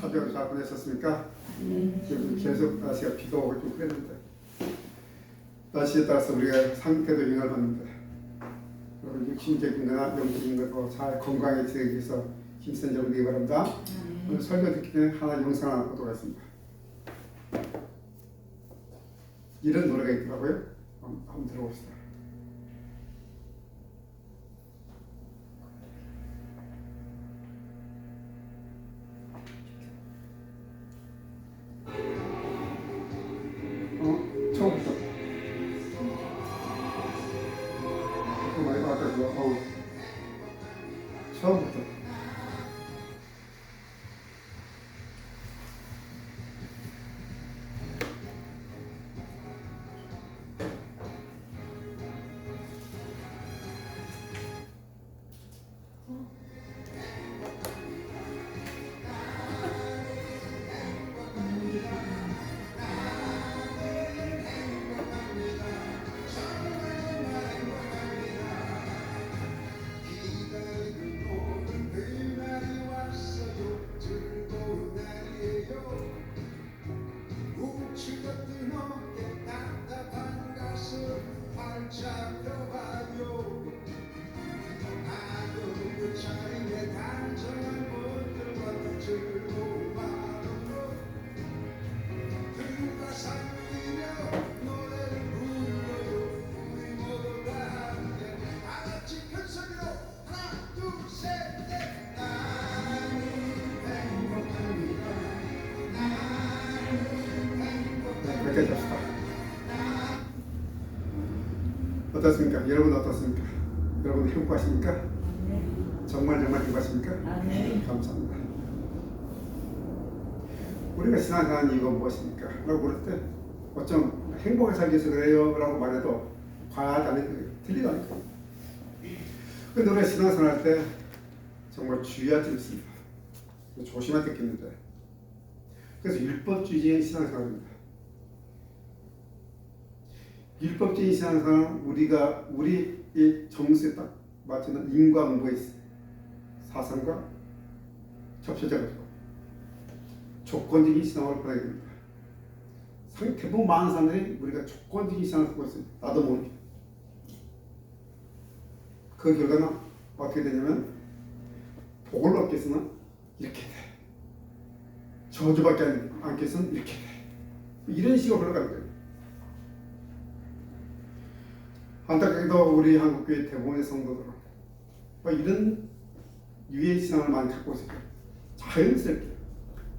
하루를 잘 보내셨습니까? 지금 계속 날씨가 비가 오고 좀 그랬는데 날씨에 따라서 우리가 상태도 영향을 받는데 여러분 육신적인 거나 영적인 것도 잘 건강에 지내기 위해서 힘센 점 되기 바랍니다. 오늘 설교 듣기 전에 하나 영상 하나 보도록 하겠습니다. 이런 노래가 있더라고요. 한번 들어봅시다. 처음부터 많이 나왔다고요. 처음부터 어떻습니까? 여러분 어떻습니까? 여러분 행복하십니까? 네. 정말 행복하십니까? 네. 감사합니다. 우리가 신앙생활 이유가 무엇입니까? 라고 물을 때 어쩜 행복하게 살기 위해서 그래요? 라고 말해도 과하지 않은 거예요. 틀리다니까. 근데 우리가 신앙생활 할 때 정말 주의할 점이 있습니다. 조심해야 되겠는데 그래서 율법주의의 신앙생활입니다. 율법주의 신앙생활은 우리의 정수에 딱 맞추는 인과응보의 사상과 접시져가지고 조건적인 신앙을 보내게 됩니다. 대부분 많은 사람들이 우리가 조건적인 신앙을 보고 있어요. 나도 모르게. 그 결과는 어떻게 되냐면 복을 받기 위해서는 이렇게 돼. 저주받지 않기 위해서는 이렇게 돼. 이런 식으로 흘러가는 거예요. 안타깝게도 우리 한국교회 대부분의 성도들은 이런 유해 신앙을 많이 갖고 있어요. 자연스럽게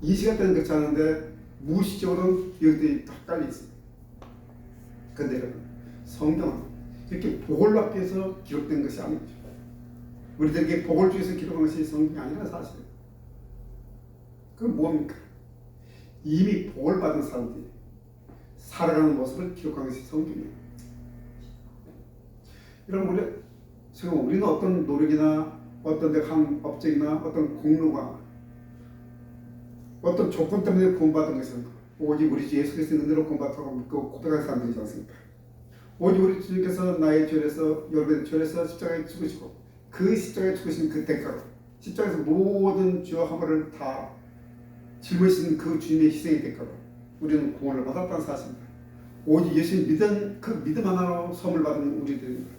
이 시간 때는 그렇지 않은데 무의식적으로는 여기들이 다 깔려 있어요. 그런데 여러분 성경은 이렇게 복을 받기 위해서 기록된 것이 아니죠. 우리들에게 복을 주기 위해서 기록한 것이 성경이 아니라 사실이에요. 그건 뭡니까? 이미 복을 받은 사람들이 살아가는 모습을 기록한 것이 성경이에요. 여러분 우리는 어떤 노력이나 어떤 한 업적이나 어떤 공로가 어떤 조건 때문에 구원받은 것이 아니고 오직 우리 주 예수 그리스도의 은혜로 구원받다고 믿고 고백하는 사람들이지 않습니까? 오직 우리 주님께서 나의 죄에서 여러분의 죄에서 십자가에 죽으시고 그 십자가에 죽으신 그 대가로 십자가에서 모든 죄와 허물을 다 짊으신 그 주님의 희생의 대가로 우리는 구원을 받았다는 사실입니다. 오직 예수님 그 믿음 하나로 선물 받은 우리들입니다.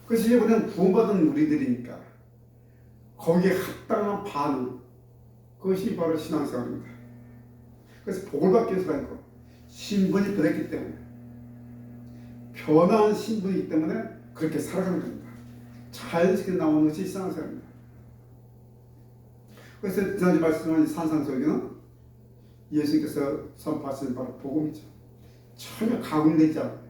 그래서 이제 우리는 구원받은 우리들이니까 거기에 합당한 반응, 그것이 바로 신앙생활입니다. 그래서 복을 받기 위해서 아니고 신분이 변했기 때문에 변한 신분이기 때문에 그렇게 살아가는 겁니다. 자연스럽게 나오는 것이 신앙생활입니다. 그래서 지난주 말씀한 산상설교는 예수님께서 선포하신 바로 복음이죠. 전혀 가공되지 않아요.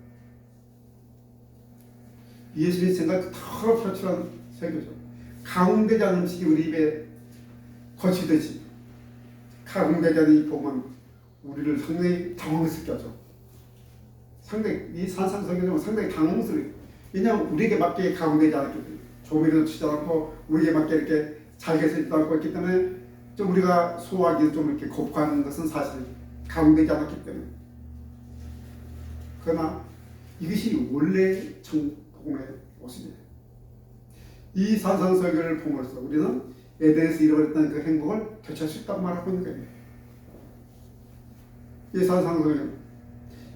예수님의 생각을 다 표출한 설교죠. 가공되지 않은 음식이 우리 입에 거치듯이 가공되지 않은 이 복음은 우리를 상당히 당황스럽게 하죠. 상당히 이 산상설교는 상당히 당황스러워요. 왜냐하면 우리에게 맞게 가공되지 않았기 때문에 조미료도 치지 않고 우리에게 맞게 이렇게 잘게 쓰지도 않고 있기 때문에 좀 우리가 소화하기도 좀 이렇게 거북한 것은 사실 가공되지 않았기 때문에. 그러나 이것이 원래 복음의 모습이에요. 이 산상설교를 보면서 우리는 에덴에서 잃어버렸던 그 행복을 되찾을 수 있다고 말하고 있는 거예요. 이 산상수훈은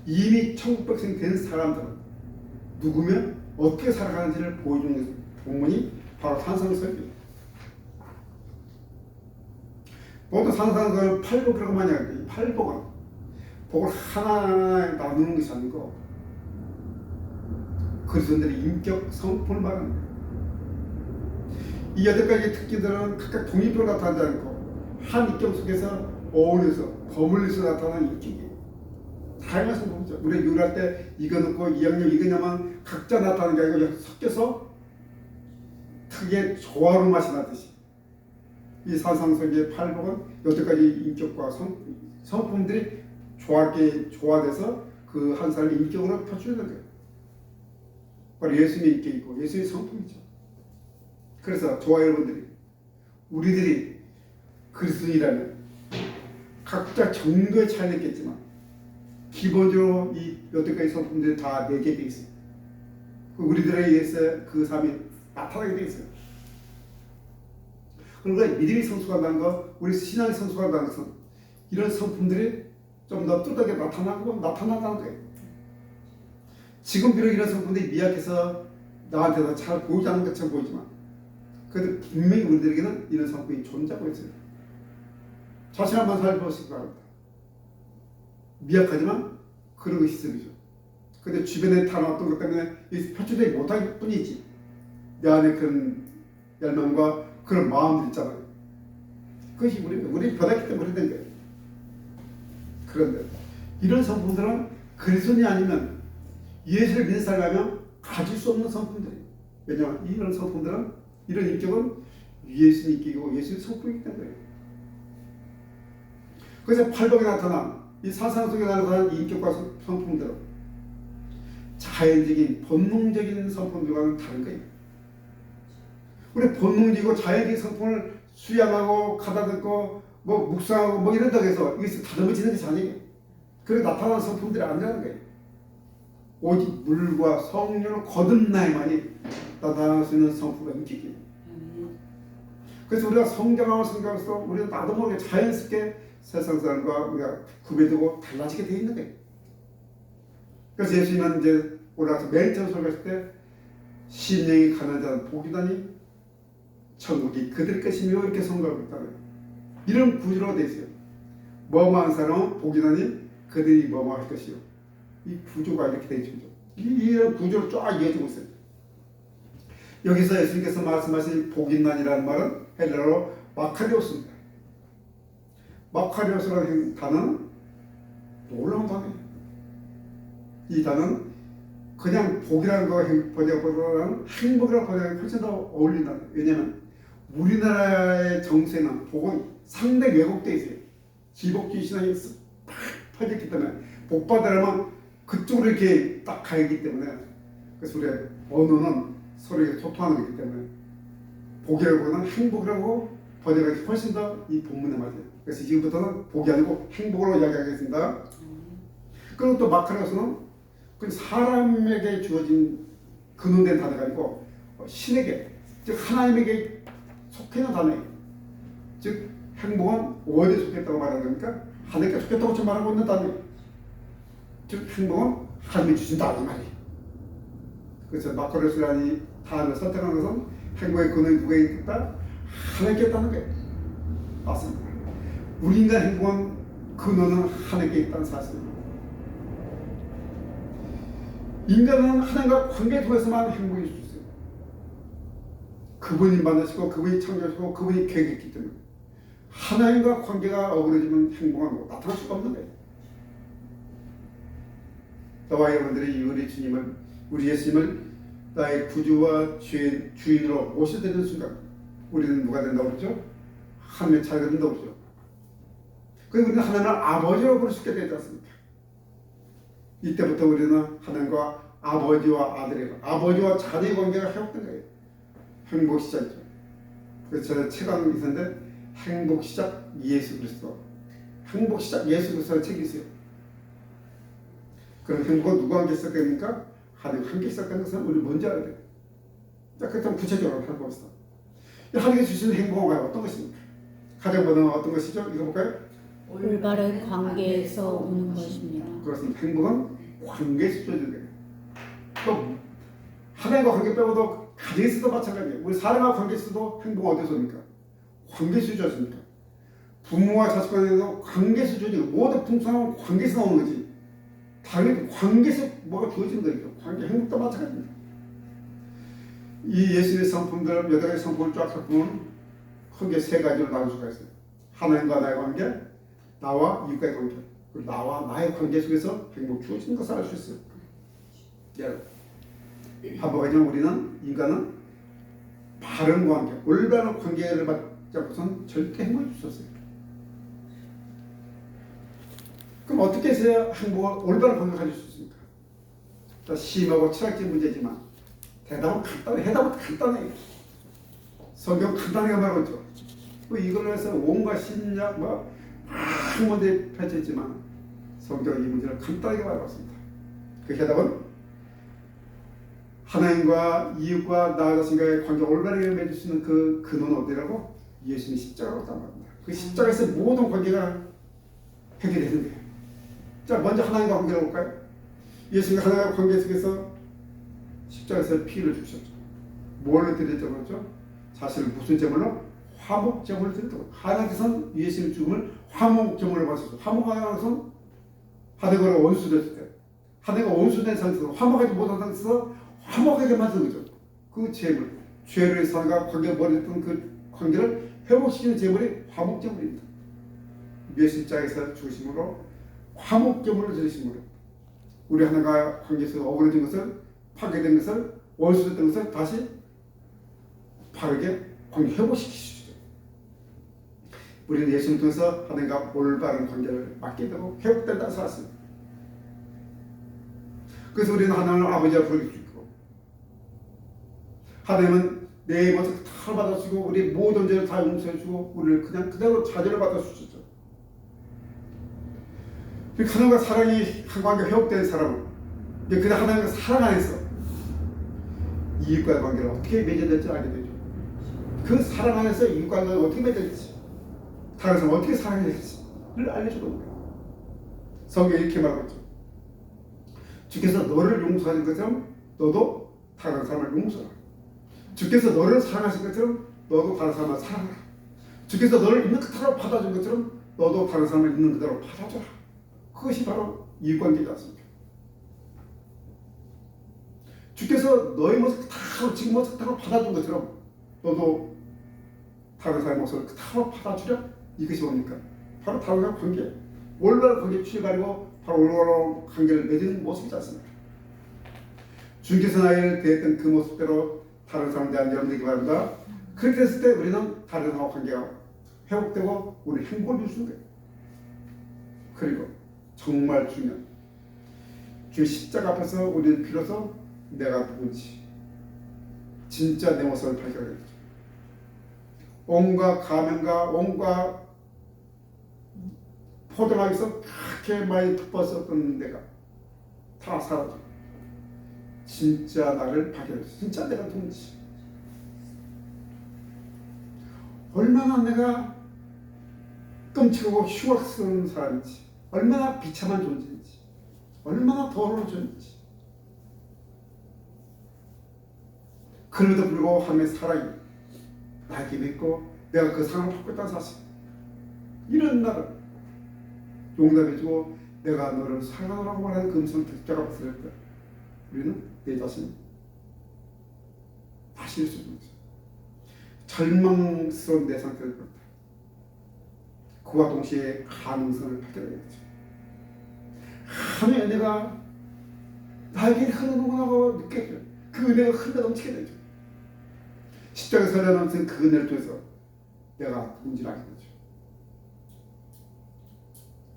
이미 천국 백성이 된 사람들은 누구면 어떻게 살아가는지를 보여주는 본문이 바로 산상수훈이에요. 모든 산상수훈은 팔복이라고 많이 하는데, 이 팔복은 복을 하나에 나누는 것이 아니고 그리스도인들의 인격 성품을 말하는 거예요. 이 8가지 특기들은 각각 독립적으로 나타나지 않고 한 인격 속에서 어울려서 버물려서 나타나는 인격이에요. 다양한 성품이죠. 우리 요리할 때 이거 넣고 이 양념 이거 넣으면 각자 나타나는 게 아니고 섞여서 특유의 조화로운 맛이 나듯이 이 산상수훈의 팔복은 8가지 인격과 성품들이 조화돼서 그 한 사람의 인격으로 표출되는 거예요. 바로 예수님의 인격이고 예수님의 성품이죠. 그래서 저와 여러분들이 우리들이 그리스도인이라면 각자 정도의 차이는 있겠지만 기본적으로 이 8가지 성품들이 다 내게 돼 있어요. 우리들에 의해서 그 삶이 나타나게 돼 있어요. 그러니까 믿음이 성숙한다는 것, 우리 신앙이 성숙한다는 것은 이런 성품들이 좀 더 뚜렷하게 나타난다는 거예요. 지금 비록 이런 성품들이 미약해서 나한테도 잘 보이지 않는 것처럼 보이지만 그래도 분명히 우리들에게는 이런 성품이 존재하고 있어요. 자신 한번 살펴보시기 바랍니다. 미약하지만 그런 것이 있습니다. 그런데 주변에 타나왔던 것 때문에 표출되지 못할 뿐이지 내 안에 그런 열망과 그런 마음들 있잖아요. 그것이 우리 변했기 때문에 된 거예요. 그런데 이런 성품들은 그리스도인이 아니면 예수를 믿는 사람이라면 가질 수 없는 성품들이에요. 왜냐하면 이런 성품들은 이런 인격은 예수의 인격이고 예수의 성품이기 때문에 그래서 팔복에 나타난 이 사상 속에 나타난 이 인격과 성품들은 자연적인 본능적인 성품들과는 다른 거예요. 우리 본능적이고 자연적인 성품을 수양하고 가다듬고 묵상하고 이런다고 해서 이것이 다듬어지는 것이 아니에요. 그래 나타나는 성품들이 아니라는 거예요. 오직 물과 성령을 거듭나야만이 나타날 수 있는 성품과 인격이에요. 그래서 우리가 성장하면서 우리는 나도 모르게 자연스럽게 세상 사람과 우리가 구별되고 달라지게 되어 있는 거예요. 그래서 예수님은 이제 올라가서 맨 처음 설교했을 때 심령이 가난한 자는 복이다니 천국이 그들 것이며 이렇게 선거하고 있다는 거예요. 이런 구조로 되어 있어요. 뭐뭐한 사람은 복이다니 그들이 뭐뭐할 것이요. 이 구조가 이렇게 되어 있죠. 이런 구조를 쫙 이어지고 있어요. 여기서 예수님께서 말씀하신 복인난이라는 말은 헬라어로 마카리오스입니다. 마카리오스라는 단어는 놀라운 단어예요. 이 단어는 그냥 복이라는 거 번역보다는 행복이라는 번역이 훨씬 더 어울린다. 왜냐하면 우리나라의 정세는 복은 상당히 왜곡되어 있어요. 지복주의 신앙이 팍 퍼졌기 때문에 복 받으려면 그쪽으로 이렇게 딱 가기 때문에 그래서 우리의 언어는 서로 소통하는 거기 때문에 복이라고는 행복이라고 번역하기 훨씬 더 이 본문에 맞아요. 그래서 지금부터는 복이 아니고 행복으로 이야기하겠습니다. 그리고 또 마카리오스는 그 사람에게 주어진 근원된 단어가 아니고 신에게 즉 하나님에게 속해 있는 단어예요. 즉 행복은 어디에 속했다고 말하는 거니까 하나님께 속했다고 지금 말하고 있는 단어예요. 즉 행복은 하나님이 주신다 이 말이에요. 그래서 마카리오스라는 단어를 선택한 것은 행복의 근원이 누구에게 있다? 하나님께 있다는 거예요. 맞습니다. 우리 인간 행복은 근원은 하나님께 있다는 사실입니다. 인간은 하나님과 관계 통해서만 행복이 줄 수 있어요. 그분이 만드시고 그분이 창조하시고 그분이 계획했기 때문에 하나님과 관계가 어그러지면 행복은 나타날 수가 없는 거예요. 저와 여러분들이 우리 주님을, 우리 예수님을 나의 구주와 주인으로 모셔드리는 순간 우리는 누가 된다고 그러죠? 하나님의 자녀가 된다고 그러죠. 그리고 우리는 하나님을 아버지로 부를 수 있게 되지 않습니까? 이때부터 우리는 하나님과 아버지와 아들의 아버지와 자녀의 관계가 회복된 거예요. 행복 시작이죠. 그래서 저는 책을 있었는데 행복 시작 예수 그리스도, 행복 시작 예수 그리스도라는 책이 있어요. 그럼 행복은 누구와 함께 시작됩니까? 하나님과 함께 시작되는 것은 우리 뭔지 알아야 돼요. 자, 그렇다면 구체적으로 해봅시다. 하나님께 주시는 행복은 어떤 것입니까? 가장 먼저 어떤 것이죠? 이거 볼까요? 올바른 관계에서 오는 것입니다. 그렇습니다. 행복은 관계에서 주어지는 거예요. 또 하나님과 관계 빼고도 가정에서도 마찬가지예요. 우리 사람과 관계에서도 행복은 어디서 옵니까? 관계에서 주어집니까? 부모와 자식 간에도 관계에서 주어지고 모든 풍성한 관계에서 나오는 거지. 당연히 관계에서 뭐가 주어지는 거죠. 관계 행복도 마찬가지입니다. 이 예수의 성품들 8가지 성품을 쫙 살펴보면 크게 3가지로 나눌 수가 있어요. 하나님과 나의 관계, 나와 이웃과의 관계, 그리고 나와 나의 관계 속에서 행복 주어지는 것을 알 수 있어요. 반복하지만 우리는 인간은 바른 관계, 올바른 관계를 받지 않고서는 절대 행복을 줄 수 없어요. 그럼 어떻게 해서야 행복을 올바른 관계를 가질 수 있습니까? 심하고 철학적인 문제지만 대답은 간단해, 해답은 간단해. 성경 간단하게 말하고 있죠. 이걸로 해서 온갖 신약 학문들이 펼쳐있지만 성경은 이 문제를 간단하게 말하고 있습니다. 그 해답은 하나님과 이웃과 나 자신과의 관계를 올바르게 맺을 수 있는 그 근원은 어디라고? 예수님이 십자가로 말합니다. 그 십자가에서 모든 관계가 해결되는 거예요. 자, 먼저 하나님과 관계를 볼까요? 예수님이 하나님과 관계 속에서 십자가에서 피를 주셨죠. 뭘 드렸다고 그러죠? 자신을 무슨 제물로? 화목 제물을 드렸다고. 하나님께서는 예수님 죽음을 화목 제물로 받으셨죠. 화목하여서 하나님과 원수됐을 때, 하나님과 원수된 상태에서 화목하지 못한 상태에서 화목하게 만드는 거죠. 그 제물, 죄를 위해서 하나님과 관계를 버렸던 그 관계를 회복시키는 제물이 화목 제물입니다. 십자가에서 죽으심으로 화목 제물을 드리심으로 우리 하나님과 관계에서 어그러진 것을, 파괴된 것을, 원수됐던 것을 다시 바르게 관계 회복시키시죠. 우리는 예수님 통해서 하나님과 올바른 관계를 맡게 되고 회복된다 살았습니다. 그래서 우리는 하나님을 아버지라 부르게 주고, 하나님은 내 모습 다 받아주고 우리 모든 죄를 다 용서해주고 우리를 그냥 그대로 자녀를 받아주셨죠. 하나님과 사랑이 한 관계 회복된 사람은 그냥 하나님과 사랑 안에서 이웃과의 관계를 어떻게 맺어야 될지 알게 되죠. 그 사랑 안에서 이웃과의 관계를 어떻게 맺어야 될지, 다른 사람을 어떻게 사랑해야 될지를 알려주는 거예요. 성경이 이렇게 말하고 있죠. 주께서 너를 용서하신 것처럼 너도 다른 사람을 용서하라. 주께서 너를 사랑하신 것처럼 너도 다른 사람을 사랑하라. 주께서 너를 있는 그대로 받아준 것처럼 너도 다른 사람을 있는 그대로 받아줘라. 그것이 바로 이웃관계지 않습니까? 주께서 너의 모습 그대로 지금 모습 그대로 받아준 것처럼 너도 다른 사람의 모습을 그대로 받아주려. 이것이 뭡니까? 바로 다른 사람의 관계, 올바른 관계에 취해가지고 바로 올바른 관계를 맺는 모습이지 않습니까? 주님께서 나를 대했던 그 모습대로 다른 사람에 대한 여러분들에게 바랍니다. 그렇게 했을 때 우리는 다른 사람과 관계가 회복되고 우리 행복을 줄 수 있는 거예요. 그리고 정말 중요한 주 십자가 앞에서 우리는 비로소 내가 누군지 진짜 내 모습을 발견하게 되죠. 온갖 가면과 온갖 포장하기서 그렇게 많이 덮었었던 내가 다 사라져. 진짜 나를 발견했어. 진짜 내가 누군지, 얼마나 내가 끔찍하고 흉악스러운 사람인지, 얼마나 비참한 존재인지, 얼마나 더러운 존재인지. 그럼에도 불구하고 하나님의 사랑이 나에게 믿고 내가 그 사랑을 받고 있다는 사실, 이런 나를 용납해주고 내가 너를 사랑하라고 말하는 그 음성을 듣자가 봤을 때 우리는 내 자신을 다시 일 수 있는 거죠. 절망스러운 내 상태를 볼 때 그와 동시에 가능성을 발견하게 되죠. 하나님의 은혜가 나에게 흐르는구나 하고 느껴져요. 그 은혜가 흘러 넘치게 되죠. 십자가에서 흘러 넘치는 그 은혜를 통해서 내가 누군지를 알게 되죠.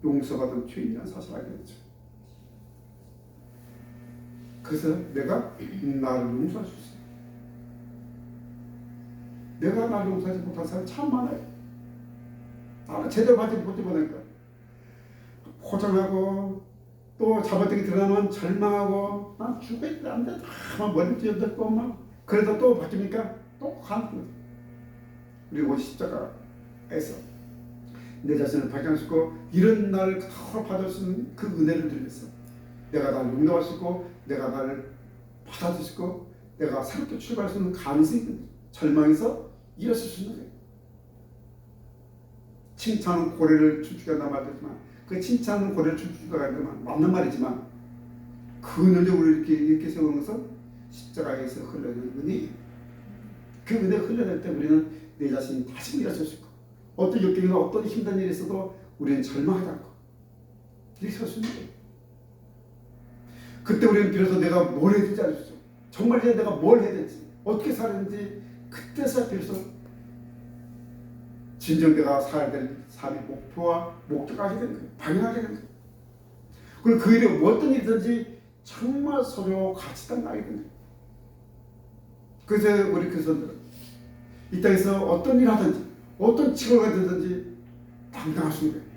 용서받은 죄인이라는 사실을 알게 되죠. 그래서 내가 나를 용서할 수 있어요. 내가 나를 용서하지 못한 사람이 참 많아요. 나를 제대로 받지 못하니까 포장하고 또 잘못된 게 드러나면 절망하고 난 죽어있다 안 돼. 막 머리 찌어듣고 막 그래도 또 바뀌니까 또 가는 거죠. 우리 오직 십자가에서 내 자신을 발견하시고 이런 나를 그토록 받을 수 있는 그 은혜를 드렸어. 내가 나를 용납할 수 있고 내가 나를 받아주시고 내가 새롭게 출발할 수 있는 가능성이 있는 거예요. 절망에서 일어설 수 있는 거예요. 칭찬은 고래를 춤추게 한다는 말도 있지만 그 칭찬은 고래를 춤추게 한다는 맞는 말이지만 그 은혜를 우리 이렇게 세우는 것은 십자가에서 흘러내는 은혜예요. 그 은혜가 흘러낼 때 우리는 내 자신이 다시 일어설 수 있고 어떤 역경이나 어떤 힘든 일이 있어도 우리는 절망하지 않고 이렇게 설 수 있는 거예요. 그때 우리는 비로소 내가 뭘 해야 될지 알죠. 정말 이제 내가 뭘 해야 될지 어떻게 살아야 되는지 그때서야 비로소 진정 내가 살아야 될 삶의 목표와 목적을 하게 되는 거예요. 발견하게 되는 거예요. 그리고 그 일이 어떤 일이든지 정말 서로 같이 딱 나게 되는 거예요. 그래서 우리 교사들은 이 땅에서 어떤 일을 하든지 어떤 직업을 가든지 당당할 수 있는 거예요.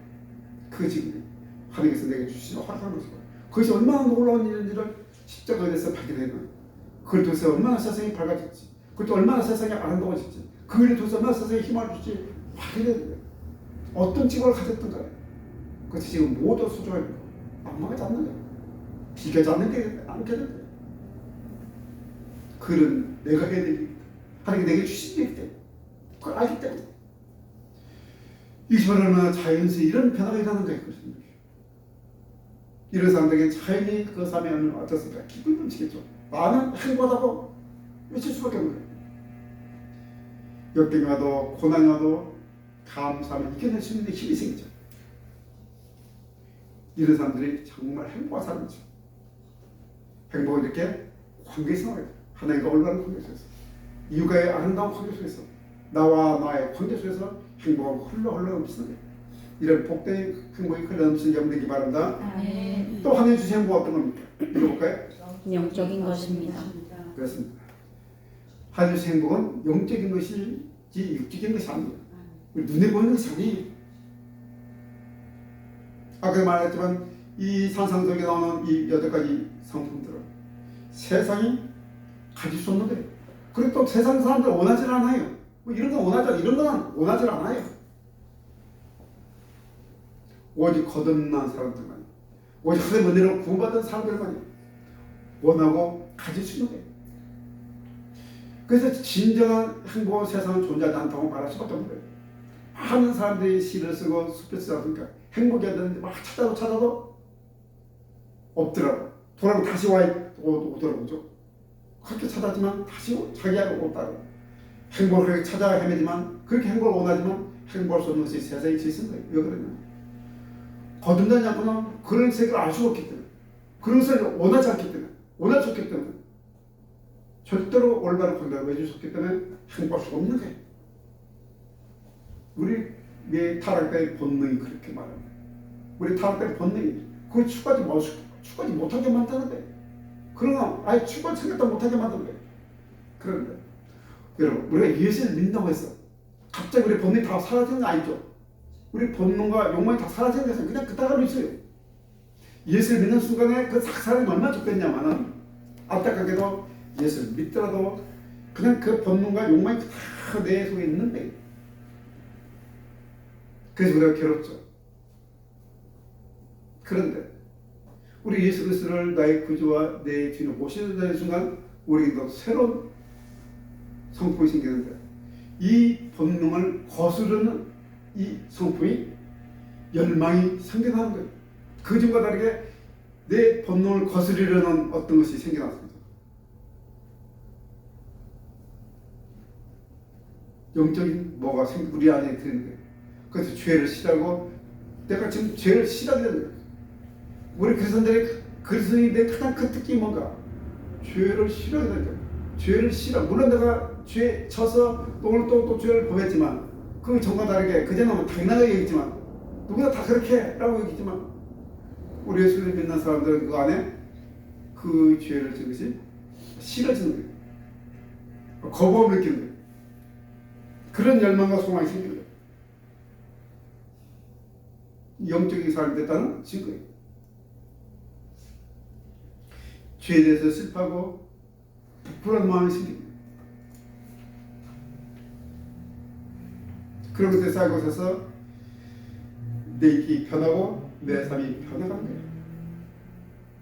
그 직업이 하나님께서 내게 주신 허락한 것이고 그것이 얼마나 놀라운 일인지를 십자가에 대해서 발견되는 거예요. 그걸 통해서 얼마나 세상이 밝아질지 그것도 얼마나 세상이 아름다워질지 그 일을 통해서 얼마나 세상에 힘을 줄지 발견되는 거예요. 어떤 직업을 가졌든 간에 그것이 지금 모두 소중하고 막막하지 않는 거예요. 비교하지 않게 되는 거예요. 그런 내가 해야 될 일이다. 하나님께 내게 주신 일이기 때문에 그걸 알기 때문에 이것이 얼마나 자연스레 이런 변화가 일어나는 거예요. 이런 사람들에게 자연히 그 삶의 안을 어떻습니까? 기쁨이 넘치겠죠. 나는 행복하다고 외칠 수밖에 없는 거예요. 역경이 와도 고난이 와도 감사하면 이겨낼 수 있는 힘이 생기죠. 이런 사람들이 정말 행복한 사람이죠. 행복은 이렇게 관계 생활이에요. 하나님과 올바른 관계 속에서 이웃과의 아름다운 관계 속에서 나와 나의 관계 속에서 행복하고 흘러 넘치는 거예요. 이런 복된 행복이 흘러 넘치는 점 되기 바랍니다. 또 하나님 주신 행복은 어떤 겁니까? 읽어볼까요? 영적인 것입니다. 그렇습니다. 하나님 주신 행복은 영적인 것이지 육적인 것이 아니에요. 눈에 보이는 것이 아니에요. 아까 말했지만 이 산상 속에 나오는 이 8가지 상품들은 세상이 가질 수 없는 거예요. 그리고 또 세상 사람들 원하지 않아요. 뭐 이런 건 원하지 않아요. 오직 거듭난 사람들만, 오직 하나님의 은혜로 구원받은 사람들만 원하고 가질 수 있는 거예요. 그래서 진정한 행복은 세상은 존재하지 않다고 말할 수밖에 없는 거예요. 많은 사람들이 시를 쓰고 숲을 쓰다 보니까 행복이 안 되는데 막 찾아도 없더라고. 돌아오고 다시 오더라고죠. 그렇게 찾았지만 다시 자기하고 없다고. 행복을 그렇게 찾아 헤매지만 그렇게 행복을 원하지만 행복할 수 없는 것이 세상에 지은 거예요. 왜 그러냐? 거듭나지 않고는 그런 세계를 알 수 없기 때문에 그런 것을 원하지 않기 때문에 원할 수 없기 때문에 절대로 올바른 관계를 맺을 수 없기 때문에 행복할 수 없는 거예요. 우리 타락된 본능이 그렇게 말합니다. 우리 타락된 본능이 그걸 추구하지 못하게 만드는데 그러나 아예 추구할 생각도 못하게 만드는데 그런데 여러분 우리가 예수를 믿는다고 해서 갑자기 우리 본능이 다 사라지는 거 아니죠? 우리 본능과 욕망이 다 사라지는 것은 그냥 그따가로 있어요. 예수를 믿는 순간에 그 사람이 얼마나 좋겠냐마는 안타깝게도 예수를 믿더라도 그냥 그 본능과 욕망이 다 내 속에 있는데 그래서 우리가 괴롭죠. 그런데 우리 예수 그리스도를 나의 구주와 내 주인으로 모시는 순간 우리도 새로운 성품이 생기는데 이 본능을 거스르는 이 성품이 열망이 생겨나는 거예요. 그 전과 다르게 내 본능을 거스르려는 어떤 것이 생겨났습니다. 영적인 뭐가 우리 안에 드는 거예요. 그래서 죄를 싫어하고 내가 지금 죄를 싫어하게 되는 거예요. 우리 그리스도인들의 가장 큰 특징이 뭔가? 죄를 싫어하게 되는 거예요. 죄를 싫어. 물론 내가 죄 쳐서 오늘 또 죄를 범했지만 그 전과 다르게 그전에는 당연하게 여기지만 누구나 다 그렇게 라고 여기지만 우리 예수를 믿는 사람들은 그 안에 그 죄를 지은 것이 싫어지는 거예요. 거부감을 느끼는 거예요. 그런 열망과 소망이 생기는 거예요. 영적인 사람이 됐다는 증거예요. 죄에 대해서 슬퍼하고 부풀한 마음이 생깁니다. 그런 것들이 쌓이고 있어서 내 입이 변하고 내 삶이 변해가는 거예요.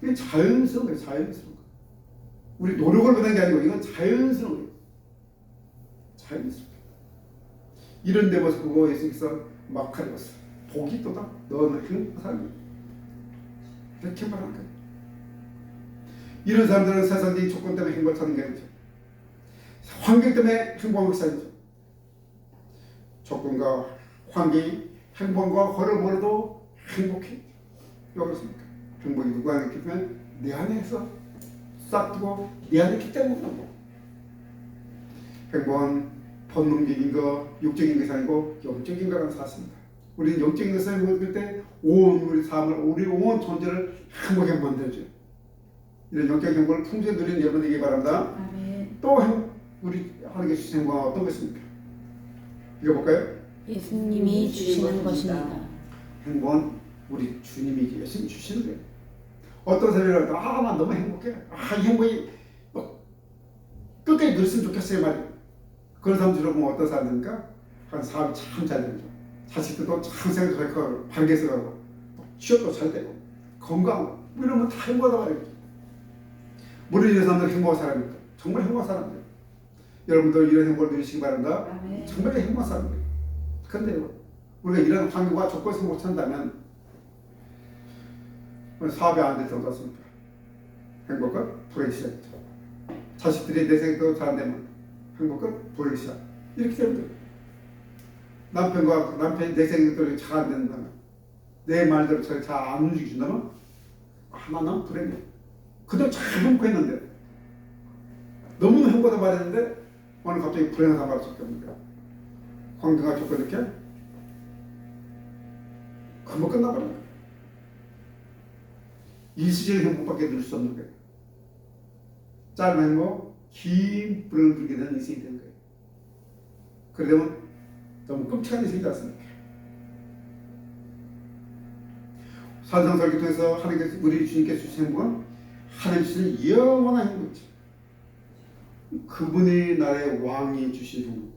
이게 자연스러운 거예요. 자연스러운 거. 우리 노력을 보는 게 아니고 이건 자연스러운 거예요. 자연스럽게. 이런 데 모습 보고 예수님께서 막 가르쳤어요. 복이 또다. 너는 행복한 사람이야. 이렇게 말하는 거예요. 이런 사람들은 세상적인 조건 때문에 행복을 찾는 게 아니죠. 환경 때문에 행복한 것이 아니죠. 조건과 환경이 행복과 허를 벌어도 행복해. 왜 그렇습니까? 행복이 누구 안에 있기 때문에 내 안에서 싹두고 내 안에 있기 때문에 그런 거예요. 행복은 본능적인 거, 육적인 것이 아니고 영적인 거라는 사실입니다. 우리는 영적인 것을 먹을 때 온 우리 삶을, 우리 온 존재를 행복하게 만들어줘요. 이런 영적 행복을 풍성히 누리는 여러분 되기 바랍니다. 아멘. 또 우리 하나님께 주신 행복은 어떤 것입니까? 읽어볼까요? 예수님이 주시는 것입니다. 행복은 우리 주님이 예수님 주시는 거예요. 어떤 사람이라도 난 너무 행복해. 이 행복이 끝까지 누렸으면 좋겠어요 말이에요. 그런 사람 들어보면 어떤 사람입니까? 한 사업이 참 잘 되죠. 자식들도 참 생각하고 반개서 가고 취업도 잘 되고 건강하고 이러면 다 행복하다 말이에요. 물론 이런 사람들 행복한 사람입니다. 정말 행복한 사람들. 여러분도 이런 행복을 누리시기 바랍니다. 아멘. 정말 행복한 사람들. 그런데 우리가 이런 환경과 조건에서 못 찬다면 사업이 안 될 정도 같습니다. 행복은 불행이 시작이죠. 자식들이 내 생각대로 잘 안 되면 행복은 불행이 시작. 이렇게 됩니다. 남편이 내 생각대로 잘 안 된다면, 내 말대로 잘 안 움직여준다면 나는 불행해. 그동안 잘 행복했는데 너무 행복하다 말했는데 오늘 갑자기 불행하다 말할 수밖에 없는 거야. 환경과 조건 이렇게 금방 끝나버린 거야. 일시적인 행복밖에 누릴 수 없는 거예요. 짧은 행복, 긴 불행을 누리게 되는 인생이 되는 거예요. 그러려면 너무 끔찍한 인생이지 않습니까? 산상설교 통해서 하나님께서 우리 주님께서 주신 행복은 하나님 주신 영원한 행복이죠. 그분의 나라의 왕이 주신 행복,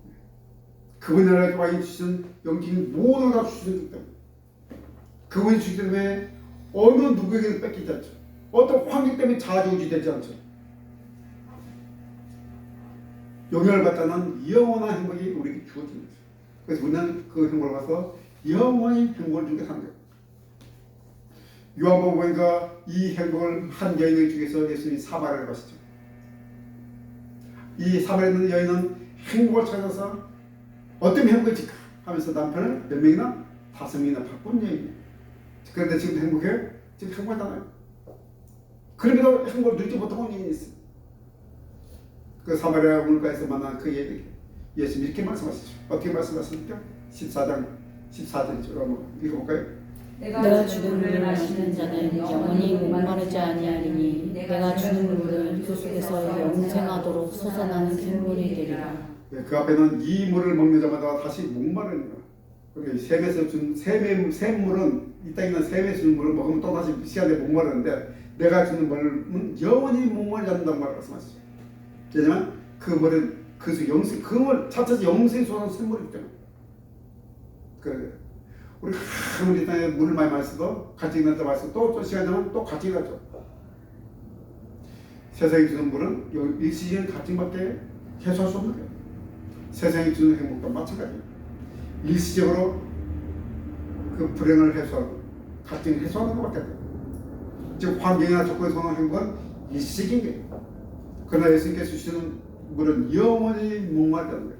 그분의 나라의 왕이 주신 영적인 모든 걸 다 주시기 때문에, 그분이 주시기 때문에 어느 누구에게도 뺏기지 않죠. 어떤 환경 때문에 좌지우지되지 않죠. 영향을 받자는 영원한 행복이 우리에게 주어집니다. 그래서 우리는 그 행복을 봐서 영원히 행복을 주게 하는 거예요. 요한복음 보니까 이 행복을 한 여인에게 주기 위해서 예수님이 사마리아를 가시죠. 이 사마리아에 있는 여인은 행복을 찾아서 어떤 행복을 지까 하면서 남편을 몇 명이나 5명이나 바꾼 여인이에요. 그런데 지금도 행복해요? 지금 행복하잖아요. 그럼에도 행복을 누리지 못하고 있는 여인이 있어요. 그 사마리아 물가에서 만난 그 여인에게 예수님이 이렇게 말씀하시죠. 어떻게 말씀하십니까? 14장 14절이죠. 한번 읽어볼까요? 내가 주는 물을 마시는 자는 영원히 목마르지 아니하리니 내가 주는 물은 그 속에서 영생하도록 솟아나는 샘물이 되리라. 네, 그 앞에는 이 물을 먹는 자마다 다시 목마르는 거야. 그러니까 샘에서 준 샘물은 이 땅에 있는 샘에서 준 물을 먹으면 또 다시 시간에 목마르는데 내가 주는 물은 영원히 목마르지 않는다는 말을 말씀하시죠. 왜냐면 그 물은 그 영생, 그 물 자체에서 영생이 솟아나는 샘물이기 때문에. 그래. 우리 아무리 땅에 물을 많이 마셔도 가치가 있는 데 마셔도 또 시간 지나면 또 가치가 나죠. 세상이 주는 물은 일시적인 가치밖에 해소할 수 없는 거예요. 세상이 주는 행복도 마찬가지예요. 일시적으로 그 불행을 해소하고 가치를 해소하는 것밖에 안 돼요. 즉 환경이나 조건에서 오는 행복은 일시적인 거예요. 그러나 예수님께서 주시는 물은 영원히 목마르다는 거예요.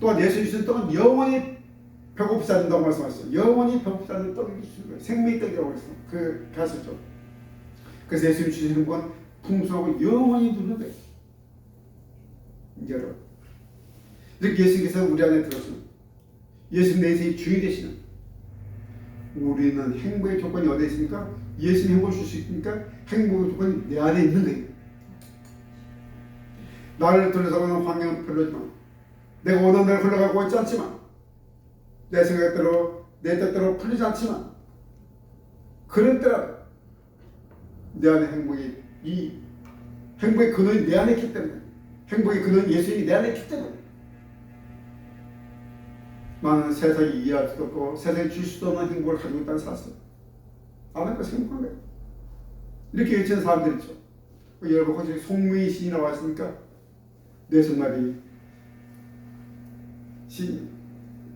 또한 예수 주시는 떡은 영원히 배고프지 않는다고 말씀하셨어요. 영원히 배고프지 않는 떡이 주시는 거예요. 생명의 떡이라고 했어요. 그 하셨죠. 그래서 예수님 주시는 행복은 풍성하고 영원히 누리는 거예요. 여러분, 이렇게 예수님께서 우리 안에 들어오시는, 예수님 내 인생의 주인이 되시는, 우리는 행복의 조건이 어디에 있습니까? 예수님 행복을 줄 수 있으니까 행복의 조건이 내 안에 있는 거예요. 나를 둘러싸고는 환경은 별로지만, 내가 원하는 대로 흘러가고 있지 않지만, 내 생각대로 내 뜻대로 풀리지 않지만, 그럴 때라도 내 안에 행복이, 이 행복의 근원이 내 안에 있기 때문에, 행복의 근원 예수님이 내 안에 있기 때문에 많은 세상이 이해할 수도 없고 세상이 줄 수도 없는 행복을 가지고 있다는 사실. 아는 것이 행복한 거예요. 이렇게 외치는 사람들 있죠. 여러분 혹시 송무희 시인이 나왔습니까? 뇌성마비 시인.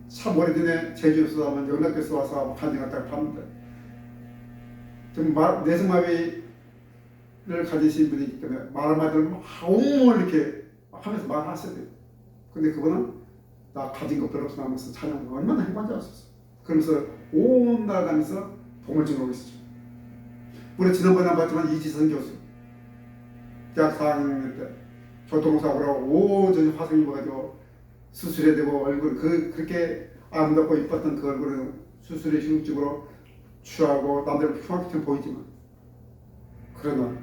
참 오래전에 제주에서 하면 영락교에서 와서 간증했다고 합니다. 좀 뇌성마비를 가지신 분이 있기 때문에 말 한마디를 막 옹을 이렇게 하면서 말하셔야 돼요. 근데 그분은 나 가진 거 별로 없어 하면서 찬양을 얼마나 행복한지 아셨어요. 그러면서 온 나라다니면서 복을 증하고 있었죠. 우리 지난번에 안 봤지만 이지선 교수 대학 4학년 때 교통사고로 온전히 화상이 입어가지고 수술해야 되고 얼굴 그렇게 아름답고 이뻤던 그 얼굴은 수술의 휴직으로 취하고 남들 흉악처럼 보이지만 그러나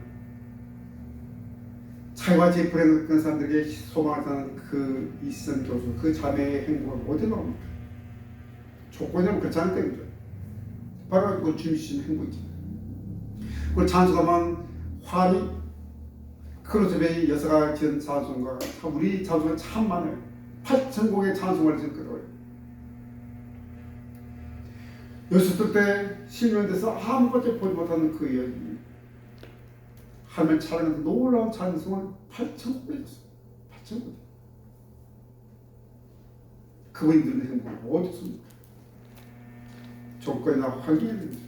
자기같이 불행했던 사람들에게 소망을 사는 그 이지선 교수 그 자매의 행복을 어디로 합니까? 조건이라면 그렇지 않기 때문이죠. 바로 그 주님 주신 행복이지. 그 찬송하면 환희 크루즈베이 여사가 지은 찬송가 참 우리 찬송가 참 많아요. 8,000곡의 찬송을 지었거든요. 여sus을 때 10년 돼서 아무것도 보지 못하는 그 여인이 하늘 찬양에서 놀라운 찬송을 8,000곡 해줬어요. 8,000곡. 그분이 누리는 행복은 어디 있습니까? 조건이나 환경이 있는 거죠.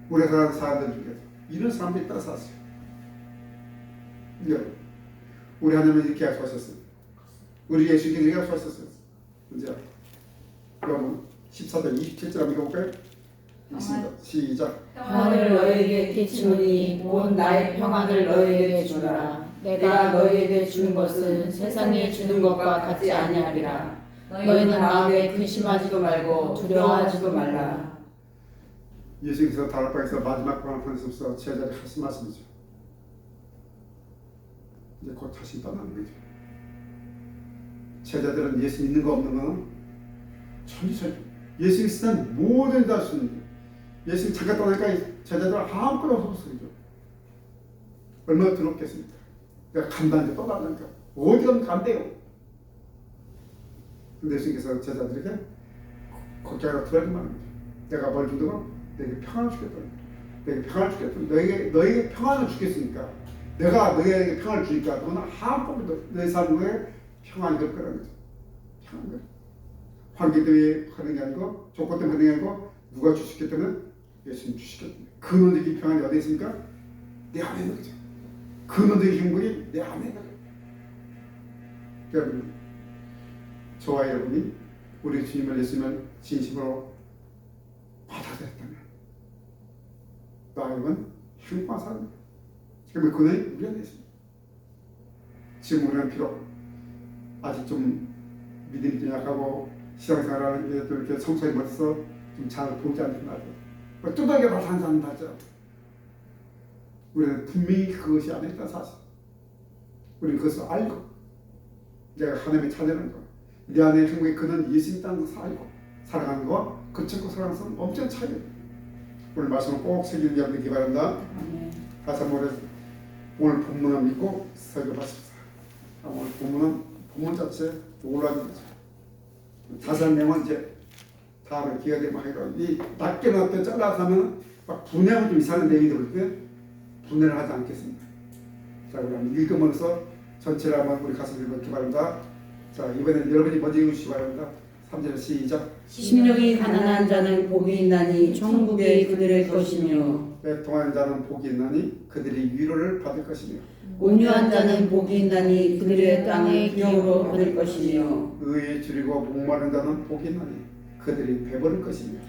우리가 사는 사람들 중에서 이런 사람들이 있다 사실. 우리 하나님은 이렇게 약속하셨어요. 우리 예수님이 이렇게 약속하셨어요. 이제 여러분 14절 27절 한번 읽어볼까요? 읽습니다. 시작. 평안을 너희에게 끼치노니 곧 나의 평안을 너희에게 주라. 내가 너희에게 주는 것은 세상이 주는 것과 같지 아니하리라. 너희는 마음에 근심하지도 말고 두려워하지도 말라. 예수님께서 다락방에서 마지막 방을 보내셔서 제자들이 하신 말씀이죠. 이제 곧 다시 떠나는 거죠. 제자들은 예수 믿는 거 없는 거는 천지설교. 예수 있으면 모든 다 할 수 있는 거예요. 예수님 잠깐 떠나니까 제자들 아무것도 없었어요. 얼마나 두렵겠습니까? 내가 간다는데 떠나니까 어디 가면 간대요. 근데 예수님께서 제자들에게 걱정하고 두려워하지 말는 거죠. 내가 뭘 준다고? 너에게 평안을 주겠다. 너에게 평안을 주겠다. 너에게 평안을 주겠으니까 내가 너에게 평안을 주니까 너는 아무것도 너의 삶에 평안이 될 거라는 거죠. 평안. 환경 때문에 하는 게 아니고 조건 때문에 하는 게 아니고 누가 주시기 때문에 예수님 주시겠다. 근원적인 평안이 어디 있습니까? 내 안에 있는 거죠. 근원적인 행복이 내 안에 있는 거죠. 여러분, 저와 여러분이 우리 주님을 예수님을 진심으로 받아들였다면 나에게는 행복한 사람입니다. 지금 그는 우리 안에 있습니다. 지금 우리는 비록 아직 좀 믿음이 좀 약하고 신앙생활하는 게 또 이렇게 성숙하지 못해서 좀 잘 보지 않는 날도 뚜덕이 나타나지 않는 날죠. 우리는 분명히 그것이 안에 있다는 사실. 우리는 그것을 알고 내가 하나님의 자녀라는 것, 내 안에 행복의 근원 예수 있다는 것을 알고 살아가는 것과 그치고 살아가는 것은 엄청난 차이입니다. 오늘 말씀을 꼭 새기는 게 되기 바랍니다. 다시 한번 오늘 본문을 믿고 설교하십시다. 오늘 본문 자체 놀라운 거죠. 자세한 내용은 이제 다음에 기회가 되면 하기로 이 낮게 잘라서 하면 막 분해하면 좀 이상한 내용이 될 때 분해를 하지 않겠습니다. 자, 그럼 읽으면서 전체를 한번 우리 가서 읽기 바랍니다. 자, 이번엔 여러분이 먼저 읽으시기 바랍니다. 3절 시작. 심령이 가난한 자는 복이 있나니 천국이 그들의 것이며 애통하는 자는 복이 있나니 그들이 위로를 받을 것이며 온유한 자는 복이 있나니 그들의 땅의 기업으로 받을 것이며 의에 줄이고 목마른 자는 복이 있나니 그들이 배부를 것이며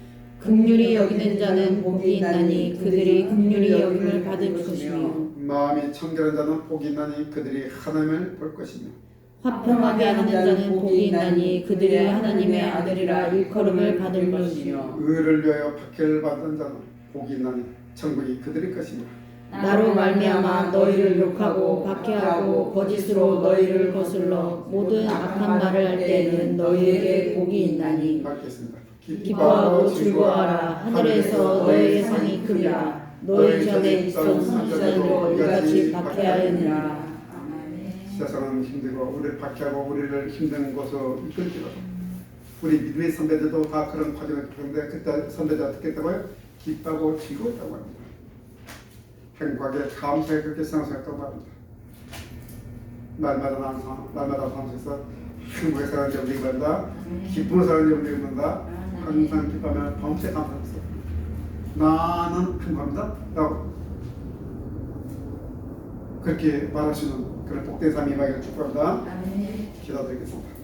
긍휼히 여기는 자는 복이 있나니 그들이 긍휼히 여김을 받을 것이며 마음이 청결한 자는 복이 있나니 그들이 하나님을 볼 것이며 화평하게 하는 자는 복이 있나니 그들이 하나님의 아들이라 일컬음을 받을 것이며 의를 위하여 박해를 받는 자는 복이 있나니 천국이 그들의 것이며 나로 말미암아 너희를 욕하고 박해하고 거짓으로 너희를 거슬러 모든 악한 말을 할 때에는 너희에게 복이 있나니 받겠습니다. 기뻐하고 즐거워하라. 하늘에서 너희의 상이 크리라. 너희 전에 있던 선지자들로 이같이 박해하였느니라. 세상은 힘들고 우리를 박해하고 우리를 힘든 곳으로 이끌기도 우리 믿음의 선배들도 다 그런 과정을 겪었는데 그때 선배들 어떻게 했다고요? 기뻐하고 즐거웠다고 합니다. 행복하게 감사하게 그렇게 생각했다고 합니다. 날마다 방송에서 행복하게 살아가는 여러분이 바란다. 기쁨으로 살아가는 여러분이 바란다. 항상 기뻐하며 밤새 감사했어. 나는 행복합니다. 라고 그렇게 말하시는 그런 복된 삶이 임하기를 축복합니다. 기도드리겠습니다.